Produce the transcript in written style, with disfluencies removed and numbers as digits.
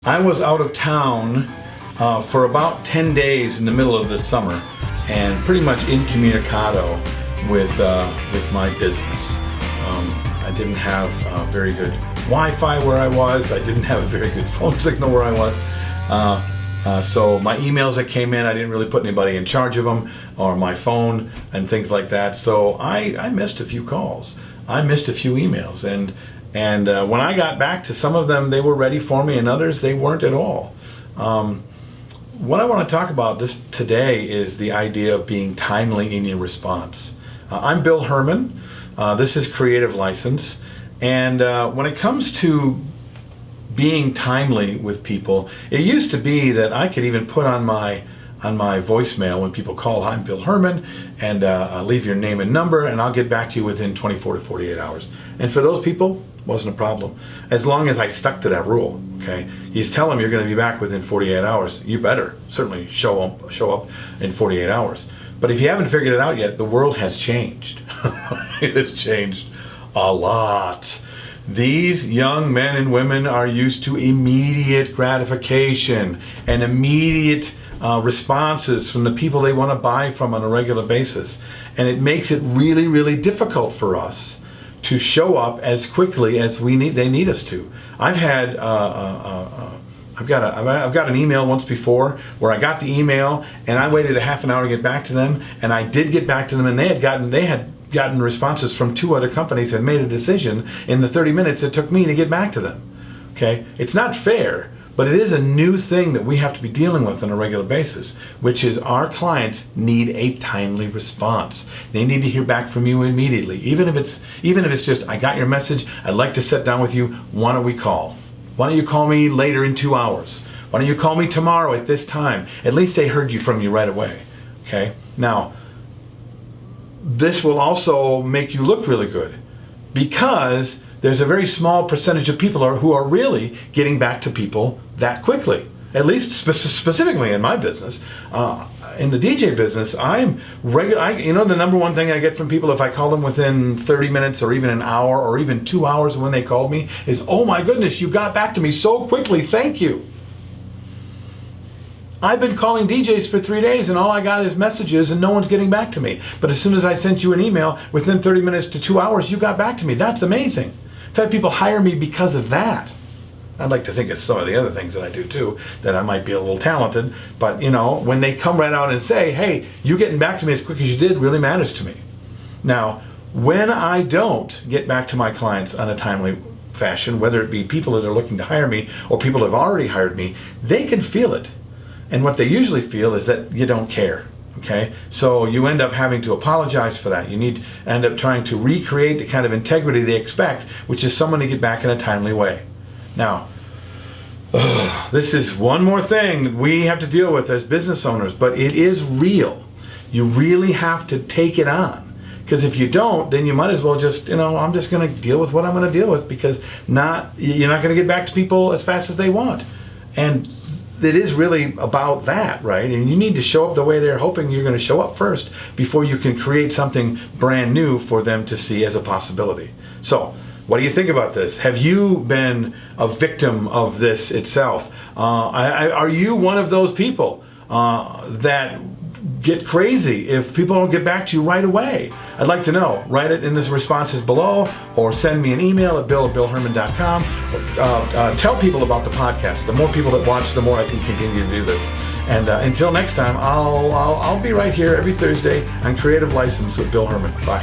I was out of town for about 10 days in the middle of the summer and pretty much incommunicado with my business. I didn't have very good Wi-Fi where I was. I didn't have a very good phone signal where I was. So my emails that came in, I didn't really put anybody in charge of them, or my phone and things like that. So I missed a few calls. I missed a few emails. And when I got back to some of them, they were ready for me, and others, they weren't at all. What I want to talk about today is the idea of being timely in your response. I'm Bill Herman. This is Creative License. And when it comes to being timely with people, it used to be that I could even put on my voicemail when people call, "I'm Bill Herman," and leave your name and number, and I'll get back to you within 24 to 48 hours. And for those people, wasn't a problem, as long as I stuck to that rule. Okay, you tell them you're going to be back within 48 hours. You better certainly show up in 48 hours. But if you haven't figured it out yet, the world has changed. It has changed a lot. These young men and women are used to immediate gratification and immediate responses from the people they want to buy from on a regular basis. And it makes it really, really difficult for us to show up as quickly as they need us to. I've had I've got an email once before where I got the email and I waited a half an hour to get back to them, and I did get back to them, and they had gotten responses from 2 other companies and made a decision in the 30 minutes it took me to get back to them. Okay, it's not fair, but it is a new thing that we have to be dealing with on a regular basis, which is our clients need a timely response. They need to hear back from you immediately, even if it's just, "I got your message, I'd like to sit down with you, why don't we call? Why don't you call me later in 2 hours? Why don't you call me tomorrow at this time?" At least they heard from you right away. Okay, now this will also make you look really good, because there's a very small percentage of people who are really getting back to people that quickly. At least specifically in my business, in the DJ business, the number one thing I get from people if I call them within 30 minutes or even an hour or even 2 hours when they called me is, "Oh my goodness, you got back to me so quickly, thank you." I've been calling DJs for 3 days and all I got is messages and no one's getting back to me. But as soon as I sent you an email, within 30 minutes to 2 hours, you got back to me. That's amazing. I've had people hire me because of that. I'd like to think of some of the other things that I do too, that I might be a little talented. But when they come right out and say, "Hey, you getting back to me as quick as you did really matters to me." Now, when I don't get back to my clients on a timely fashion, whether it be people that are looking to hire me or people that have already hired me, they can feel it. And what they usually feel is that you don't care. Okay, so you end up having to apologize for that. You end up trying to recreate the kind of integrity they expect, which is someone to get back in a timely way. Now, this is one more thing we have to deal with as business owners, but it is real. You really have to take it on, because if you don't, then you might as well just, I'm just going to deal with what I'm going to deal with, because you're not going to get back to people as fast as they want. And it is really about that, right? And you need to show up the way they're hoping you're going to show up first before you can create something brand new for them to see as a possibility. So, what do you think about this? Have you been a victim of this itself? Are you one of those people that get crazy if people don't get back to you right away? I'd like to know. Write it in the responses below, or send me an email at bill@billherman.com. Tell people about the podcast. The more people that watch, the more I can continue to do this. And until next time, I'll be right here every Thursday on Creative License with Bill Herman. Bye.